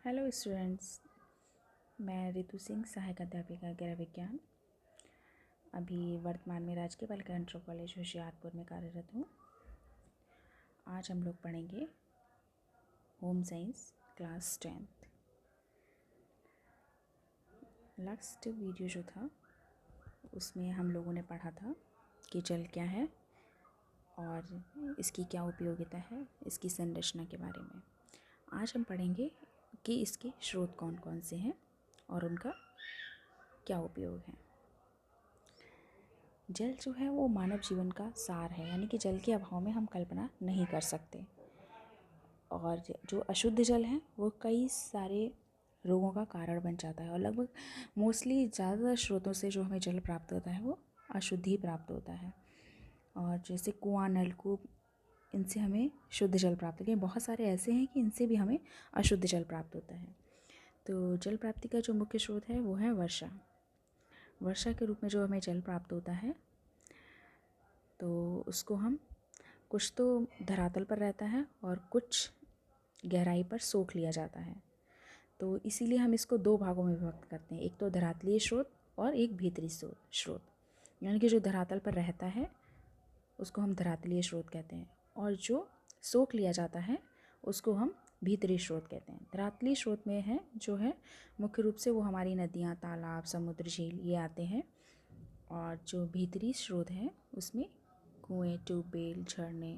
Hello students, मैं रितु सिंह, सहायक अध्यापिका गृह विज्ञान। अभी वर्तमान में राजकीय बालिका इंटर कॉलेज होशियारपुर में कार्यरत हूँ। आज हम लोग पढ़ेंगे home science class 10th। Last video जो था उसमें हम लोगों ने पढ़ा था कि जल क्या है और इसकी क्या उपयोगिता है, इसकी संरचना के बारे में। आज हम पढ़ेंगे कि इसके स्रोत कौन कौन से हैं और उनका क्या उपयोग है। जल जो है वो मानव जीवन का सार है, यानी कि जल के अभाव में हम कल्पना नहीं कर सकते। और जो अशुद्ध जल है वो कई सारे रोगों का कारण बन जाता है और लगभग मोस्टली ज़्यादातर स्रोतों से जो हमें जल प्राप्त होता है वो अशुद्ध ही प्राप्त होता है। और जैसे कुआं, नलकूप, इनसे हमें शुद्ध जल प्राप्त होता है। बहुत सारे ऐसे हैं कि इनसे भी हमें अशुद्ध जल प्राप्त होता है। तो जल प्राप्ति का जो मुख्य स्रोत है वो है वर्षा। वर्षा के रूप में जो हमें जल प्राप्त होता है तो उसको हम कुछ तो धरातल पर रहता है और कुछ गहराई पर सोख लिया जाता है। तो इसीलिए हम इसको दो भागों में विभक्त करते हैं, एक तो धरातलीय स्रोत और एक भीतरी स्रोत। यानी कि जो धरातल पर रहता है उसको हम धरातलीय स्रोत कहते हैं और जो सोख लिया जाता है उसको हम भीतरी स्रोत कहते हैं। धरातलीय स्रोत में है जो है मुख्य रूप से वो हमारी नदियाँ, तालाब, समुद्र, झील ये आते हैं। और जो भीतरी स्रोत हैं उसमें कुएं, ट्यूबवेल, झरने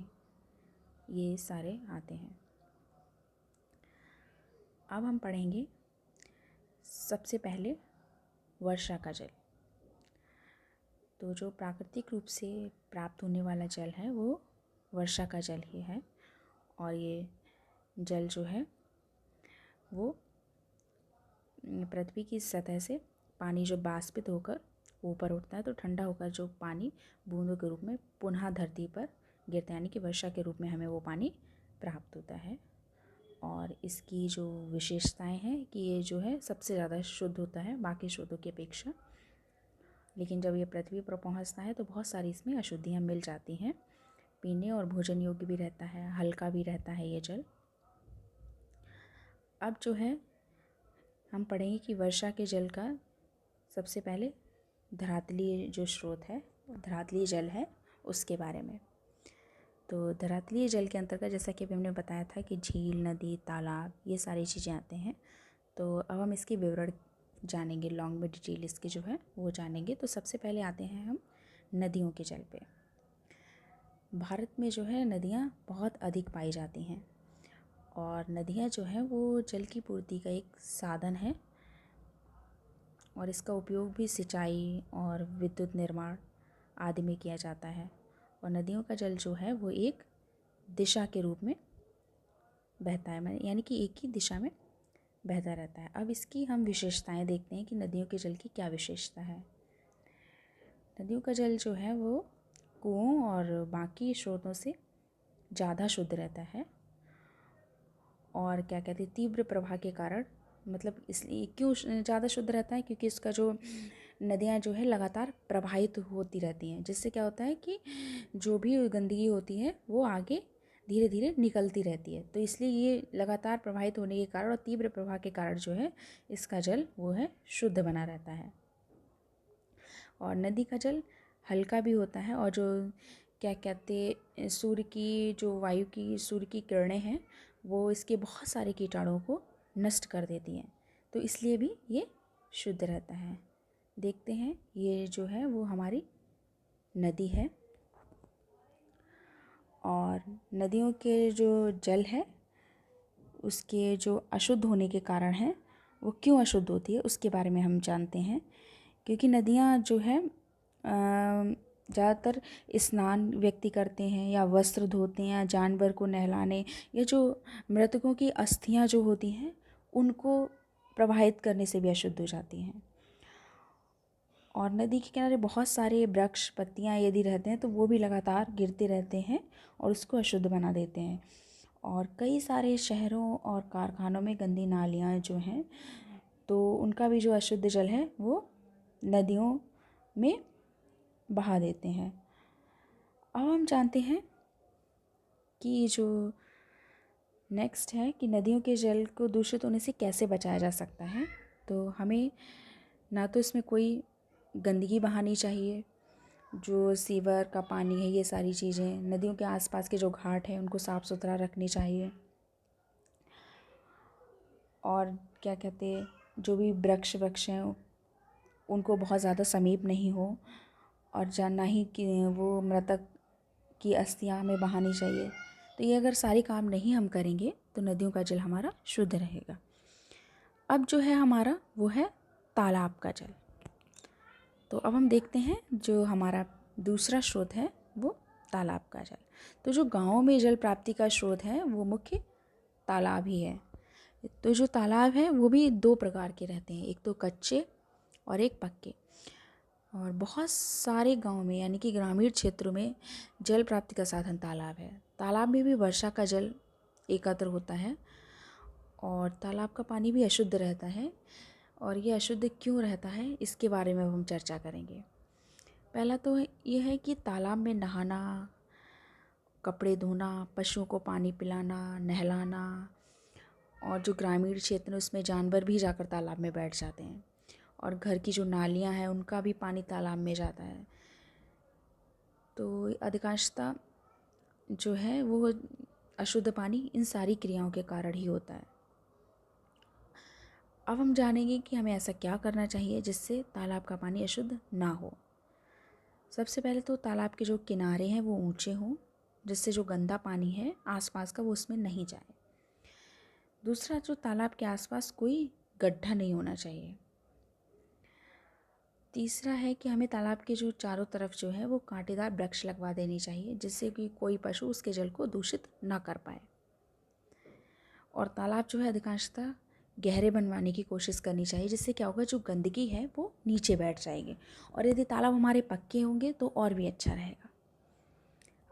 ये सारे आते हैं। अब हम पढ़ेंगे सबसे पहले वर्षा का जल। तो जो प्राकृतिक रूप से प्राप्त होने वाला जल है वो वर्षा का जल ही है। और ये जल जो है वो पृथ्वी की सतह से पानी जो बाष्पित होकर ऊपर उठता है तो ठंडा होकर जो पानी बूंदों के रूप में पुनः धरती पर गिरता है, यानी कि वर्षा के रूप में हमें वो पानी प्राप्त होता है। और इसकी जो विशेषताएं हैं कि ये जो है सबसे ज़्यादा शुद्ध होता है बाकी स्रोतों की अपेक्षा। लेकिन जब ये पृथ्वी पर पहुंचता है तो बहुत सारी इसमें अशुद्धियां मिल जाती हैं। पीने और भोजन योग्य भी रहता है, हल्का भी रहता है ये जल। अब जो है हम पढ़ेंगे कि वर्षा के जल का सबसे पहले धरातलीय जो स्रोत है, धरातलीय जल है, उसके बारे में। तो धरातलीय जल के अंतर्गत जैसा कि अभी हमने बताया था कि झील, नदी, तालाब ये सारी चीज़ें आते हैं। तो अब हम इसके विवरण जानेंगे, लॉन्ग में डिटेल इसकी जो है वो जानेंगे। तो सबसे पहले आते हैं हम नदियों के जल पे। भारत में जो है नदियाँ बहुत अधिक पाई जाती हैं और नदियाँ जो हैं वो जल की पूर्ति का एक साधन है और इसका उपयोग भी सिंचाई और विद्युत निर्माण आदि में किया जाता है। और नदियों का जल जो है वो एक दिशा के रूप में बहता है, यानी कि एक ही दिशा में बहता रहता है। अब इसकी हम विशेषताएं देखते हैं कि नदियों के जल की क्या विशेषता है। नदियों का जल जो है वो कुओं और बाकी स्रोतों से ज़्यादा शुद्ध रहता है और क्या कहते हैं तीव्र प्रवाह के कारण, मतलब इसलिए क्यों ज़्यादा शुद्ध रहता है क्योंकि इसका जो नदियाँ जो है लगातार प्रवाहित होती रहती हैं, जिससे क्या होता है कि जो भी गंदगी होती है वो आगे धीरे धीरे निकलती रहती है। तो इसलिए ये लगातार प्रवाहित होने के कारण और तीव्र प्रवाह के कारण जो है इसका जल वो है शुद्ध बना रहता है। और नदी का जल हल्का भी होता है और जो क्या कहते सूर्य की जो वायु की सूर्य की किरणें हैं वो इसके बहुत सारे कीटाणुओं को नष्ट कर देती हैं, तो इसलिए भी ये शुद्ध रहता है। देखते हैं ये जो है वो हमारी नदी है और नदियों के जो जल है उसके जो अशुद्ध होने के कारण हैं वो क्यों अशुद्ध होती है उसके बारे में हम जानते हैं। क्योंकि नदियाँ जो है ज़्यादातर स्नान व्यक्ति करते हैं या वस्त्र धोते हैं या जानवर को नहलाने या जो मृतकों की अस्थियां जो होती हैं उनको प्रवाहित करने से भी अशुद्ध हो जाती हैं। और नदी के किनारे बहुत सारे वृक्ष, पत्तियां यदि रहते हैं तो वो भी लगातार गिरते रहते हैं और उसको अशुद्ध बना देते हैं। और कई सारे शहरों और कारखानों में गंदी नालियाँ जो हैं तो उनका भी जो अशुद्ध जल है वो नदियों में बहा देते हैं। अब हम जानते हैं कि जो नेक्स्ट है कि नदियों के जल को दूषित होने से कैसे बचाया जा सकता है। तो हमें ना तो इसमें कोई गंदगी बहानी चाहिए, जो सीवर का पानी है, ये सारी चीज़ें, नदियों के आसपास के जो घाट हैं उनको साफ़ सुथरा रखनी चाहिए। और क्या कहते हैं, जो भी वृक्ष हैं उनको बहुत ज़्यादा समीप नहीं हो, और ना ही कि वो मृतक की अस्थियाँ हमें बहानी चाहिए। तो ये अगर सारे काम नहीं हम करेंगे तो नदियों का जल हमारा शुद्ध रहेगा। अब जो है हमारा वो है तालाब का जल। तो अब हम देखते हैं जो हमारा दूसरा स्रोत है वो तालाब का जल। तो जो गाँव में जल प्राप्ति का स्रोत है वो मुख्य तालाब ही है। तो जो तालाब है वो भी दो प्रकार के रहते हैं, एक तो कच्चे और एक पक्के। और बहुत सारे गांव में यानी कि ग्रामीण क्षेत्रों में जल प्राप्ति का साधन तालाब है। तालाब में भी वर्षा का जल एकत्र होता है और तालाब का पानी भी अशुद्ध रहता है। और ये अशुद्ध क्यों रहता है इसके बारे में हम चर्चा करेंगे। पहला तो ये है कि तालाब में नहाना, कपड़े धोना, पशुओं को पानी पिलाना, नहलाना, और जो ग्रामीण क्षेत्र है उसमें जानवर भी जाकर तालाब में बैठ जाते हैं, और घर की जो नालियाँ हैं उनका भी पानी तालाब में जाता है। तो अधिकांशतः जो है वो अशुद्ध पानी इन सारी क्रियाओं के कारण ही होता है। अब हम जानेंगे कि हमें ऐसा क्या करना चाहिए जिससे तालाब का पानी अशुद्ध ना हो। सबसे पहले तो तालाब के जो किनारे हैं वो ऊंचे हों, जिससे जो गंदा पानी है आसपास का वो उसमें नहीं जाए। दूसरा, जो तालाब के आसपास कोई गड्ढा नहीं होना चाहिए। तीसरा है कि हमें तालाब के जो चारों तरफ जो है वो कांटेदार वृक्ष लगवा देनी चाहिए, जिससे कि कोई पशु उसके जल को दूषित ना कर पाए। और तालाब जो है अधिकांशतः गहरे बनवाने की कोशिश करनी चाहिए, जिससे क्या होगा, जो गंदगी है वो नीचे बैठ जाएगी। और यदि तालाब हमारे पक्के होंगे तो और भी अच्छा रहेगा।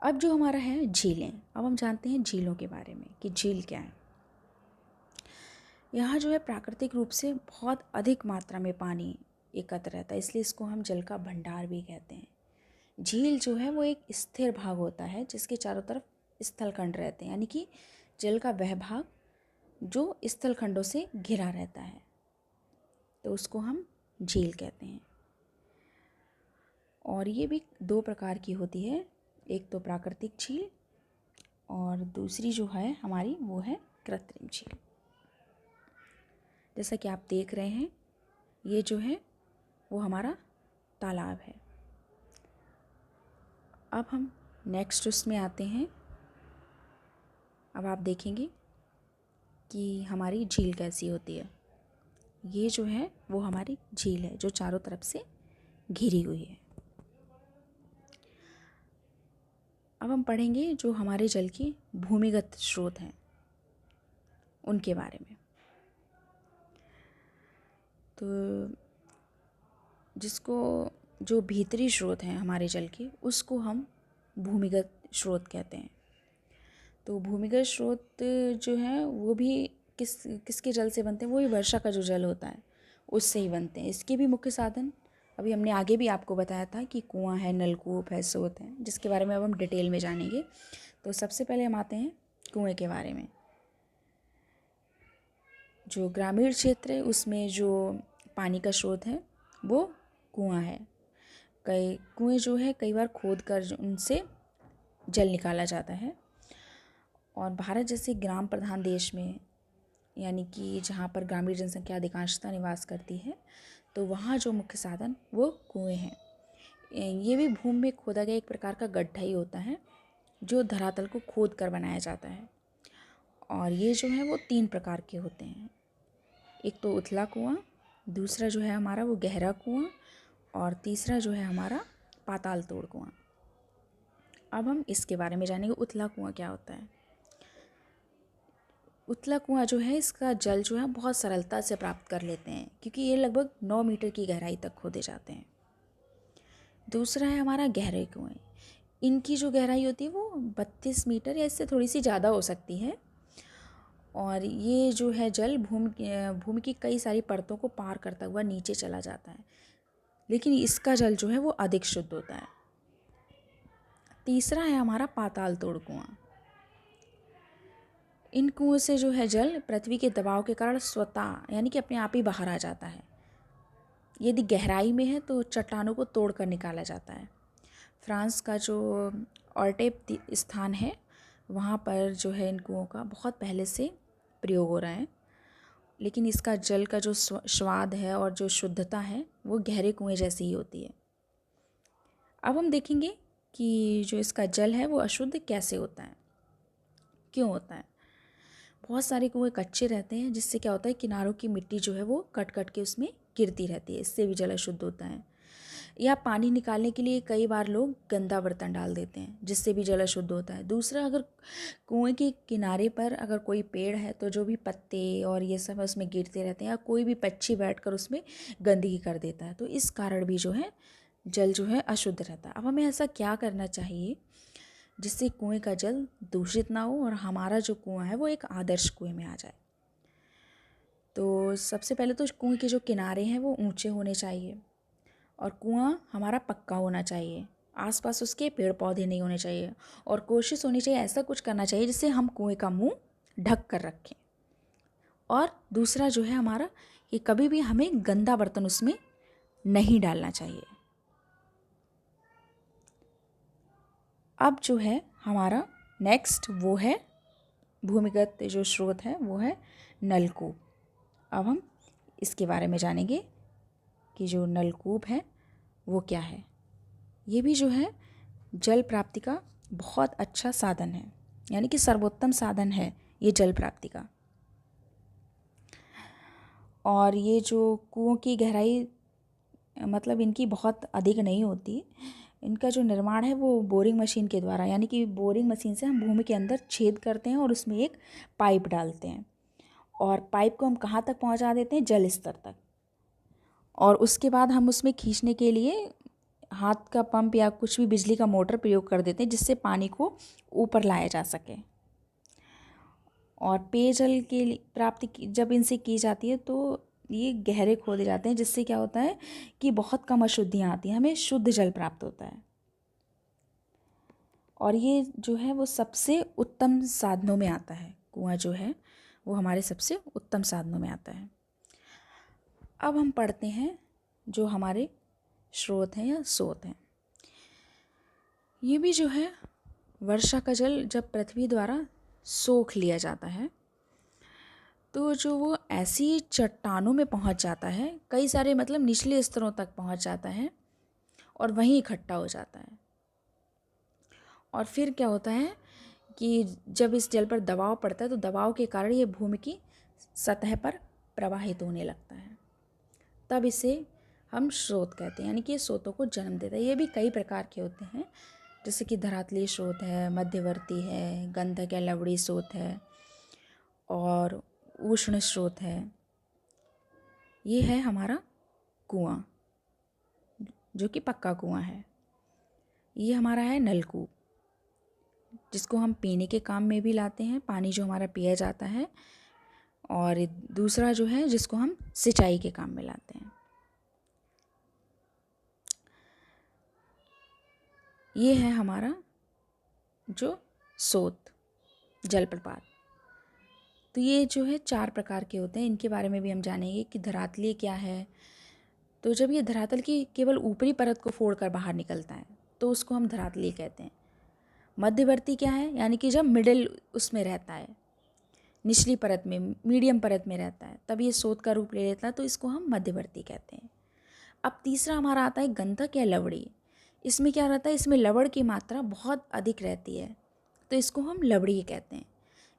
अब जो हमारा है झीलें, अब हम जानते हैं झीलों के बारे में कि झील क्या है। यहाँ जो है प्राकृतिक रूप से बहुत अधिक मात्रा में पानी एकत्र रहता है, इसलिए इसको हम जल का भंडार भी कहते हैं। झील जो है वो एक स्थिर भाग होता है जिसके चारों तरफ स्थलखंड रहते हैं, यानी कि जल का वह भाग जो स्थलखंडों से घिरा रहता है, तो उसको हम झील कहते हैं। और ये भी दो प्रकार की होती है, एक तो प्राकृतिक झील और दूसरी जो है हमारी वो है कृत्रिम झील। जैसा कि आप देख रहे हैं, ये जो है वो हमारा तालाब है। अब हम नेक्स्ट उसमें आते हैं। अब आप देखेंगे कि हमारी झील कैसी होती है। ये जो है वो हमारी झील है जो चारों तरफ से घिरी हुई है। अब हम पढ़ेंगे जो हमारे जल के भूमिगत स्रोत हैं उनके बारे में। तो जिसको जो भीतरी स्रोत हैं हमारे जल के, उसको हम भूमिगत स्रोत कहते हैं। तो भूमिगत स्रोत जो है वो भी किसके जल से बनते हैं, वो ही वर्षा का जो जल होता है उससे ही बनते हैं। इसके भी मुख्य साधन अभी हमने आगे भी आपको बताया था कि कुआं है, नलकूप है, स्रोत है, जिसके बारे में अब हम डिटेल में जानेंगे। तो सबसे पहले हम आते हैं कुएं के बारे में। जो ग्रामीण क्षेत्र है उसमें जो पानी का स्रोत है वो कुआं है। कई कुएं जो है कई बार खोद कर उनसे जल निकाला जाता है। और भारत जैसे ग्राम प्रधान देश में, यानी कि जहाँ पर ग्रामीण जनसंख्या अधिकांशता निवास करती है, तो वहाँ जो मुख्य साधन वो कुएं हैं। ये भी भूमि में खोदा गया एक प्रकार का गड्ढा ही होता है जो धरातल को खोद कर बनाया जाता है। और ये जो है वो 3 प्रकार के होते हैं, एक तो उथला कुआं, दूसरा जो है हमारा वो गहरा कुआं, और तीसरा जो है हमारा पाताल तोड़ कुआं। अब हम इसके बारे में जानेंगे उथला कुआं क्या होता है। उथला कुआं जो है इसका जल जो है बहुत सरलता से प्राप्त कर लेते हैं, क्योंकि ये लगभग 9 मीटर की गहराई तक खोदे जाते हैं। दूसरा है हमारा गहरे कुएं। इनकी जो गहराई होती है वो 32 मीटर या इससे थोड़ी सी ज़्यादा हो सकती है। और ये जो है जल भूमि की कई सारी परतों को पार करता हुआ नीचे चला जाता है, लेकिन इसका जल जो है वो अधिक शुद्ध होता है। तीसरा है हमारा पाताल तोड़ कुआं। इन कुओं से जो है जल पृथ्वी के दबाव के कारण स्वतः यानी कि अपने आप ही बाहर आ जाता है। यदि गहराई में है तो चट्टानों को तोड़कर निकाला जाता है। फ्रांस का जो ऑर्टेप स्थान है वहाँ पर जो है इन कुओं का बहुत पहले से प्रयोग हो रहा है, लेकिन इसका जल का जो स्वाद है और जो शुद्धता है वो गहरे कुएं जैसी ही होती है। अब हम देखेंगे कि जो इसका जल है वो अशुद्ध कैसे होता है, क्यों होता है। बहुत सारे कुएं कच्चे रहते हैं जिससे क्या होता है किनारों की मिट्टी जो है वो कट कट के उसमें गिरती रहती है, इससे भी जल अशुद्ध होता है। या पानी निकालने के लिए कई बार लोग गंदा बर्तन डाल देते हैं जिससे भी जल अशुद्ध होता है। दूसरा, अगर कुएं के किनारे पर अगर कोई पेड़ है तो जो भी पत्ते और ये सब उसमें गिरते रहते हैं, या कोई भी पक्षी बैठकर उसमें गंदगी कर देता है, तो इस कारण भी जो है जल जो है अशुद्ध रहता है। अब हमें ऐसा क्या करना चाहिए जिससे कुएं का जल दूषित ना हो और हमारा जो कुआं है वो एक आदर्श कुएं में आ जाए। तो सबसे पहले तो कुएं के जो किनारे हैं वो ऊंचे होने चाहिए और कुआं हमारा पक्का होना चाहिए, आसपास उसके पेड़ पौधे नहीं होने चाहिए, और कोशिश होनी चाहिए ऐसा कुछ करना चाहिए जिससे हम कुएं का मुंह ढक कर रखें। और दूसरा जो है हमारा कि कभी भी हमें गंदा बर्तन उसमें नहीं डालना चाहिए। अब जो है हमारा नेक्स्ट वो है भूमिगत जो स्रोत है वो है नलकूप। अब हम इसके बारे में जानेंगे कि जो नलकूप है वो क्या है। ये भी जो है जल प्राप्ति का बहुत अच्छा साधन है, यानी कि सर्वोत्तम साधन है ये जल प्राप्ति का। और ये जो कुओं की गहराई मतलब इनकी बहुत अधिक नहीं होती। इनका जो निर्माण है वो बोरिंग मशीन के द्वारा, यानी कि बोरिंग मशीन से हम भूमि के अंदर छेद करते हैं और उसमें एक पाइप डालते हैं, और पाइप को हम कहाँ तक पहुँचा देते हैं, जल स्तर तक। और उसके बाद हम उसमें खींचने के लिए हाथ का पंप या कुछ भी बिजली का मोटर प्रयोग कर देते हैं जिससे पानी को ऊपर लाया जा सके। और पेयजल के प्राप्ति जब इनसे की जाती है तो ये गहरे खोदे जाते हैं जिससे क्या होता है कि बहुत कम अशुद्धियाँ आती हैं, हमें शुद्ध जल प्राप्त होता है। और ये जो है वो सबसे उत्तम साधनों में आता है, कुआं जो है वो हमारे सबसे उत्तम साधनों में आता है। अब हम पढ़ते हैं जो हमारे स्रोत हैं या स्रोत हैं। ये भी जो है वर्षा का जल जब पृथ्वी द्वारा सोख लिया जाता है तो जो वो ऐसी चट्टानों में पहुंच जाता है, कई सारे मतलब निचले स्तरों तक पहुंच जाता है और वहीं इकट्ठा हो जाता है। और फिर क्या होता है कि जब इस जल पर दबाव पड़ता है तो दबाव के कारण ये भूमि की सतह पर प्रवाहित होने लगता है, तब इसे हम स्रोत कहते हैं, यानी कि ये स्रोतों को जन्म देता है। ये भी कई प्रकार के होते हैं, जैसे कि धरातलीय स्रोत है, मध्यवर्ती है, गंधक या लवड़ी स्रोत है और उष्ण स्रोत है। ये है हमारा कुआं जो कि पक्का कुआं है। ये हमारा है नलकूप जिसको हम पीने के काम में भी लाते हैं, पानी जो हमारा पिया जाता है। और दूसरा जो है जिसको हम सिंचाई के काम में लाते हैं। ये है हमारा जो स्रोत जलप्रपात। तो ये जो है 4 प्रकार के होते हैं, इनके बारे में भी हम जानेंगे कि धरातलीय क्या है। तो जब ये धरातल की केवल ऊपरी परत को फोड़कर बाहर निकलता है तो उसको हम धरातलीय कहते हैं। मध्यवर्ती क्या है, यानी कि जब मिडिल उसमें रहता है, निचली परत में, मीडियम परत में रहता है, तब ये स्रोत का रूप ले लेता है, तो इसको हम मध्यवर्ती कहते हैं। अब तीसरा हमारा आता है गंधक या लवड़ी। इसमें क्या रहता है, इसमें लवण की मात्रा बहुत अधिक रहती है, तो इसको हम लवड़ी कहते हैं।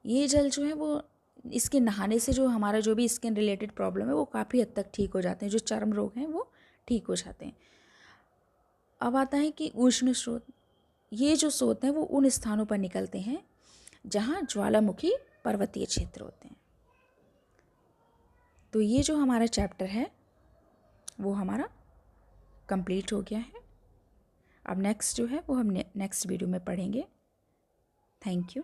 ये जल जो है वो इसके नहाने से जो हमारा जो भी स्किन रिलेटेड प्रॉब्लम है वो काफ़ी हद तक ठीक हो जाते हैं, जो चर्म रोग हैं वो ठीक हो जाते हैं। अब आता है कि उष्ण स्रोत। ये जो स्रोत हैं वो उन स्थानों पर निकलते हैं जहाँ ज्वालामुखी पर्वतीय क्षेत्र होते हैं। तो ये जो हमारा चैप्टर है वो हमारा कंप्लीट हो गया है। अब नेक्स्ट जो है वो हम नेक्स्ट वीडियो में पढ़ेंगे। Thank you.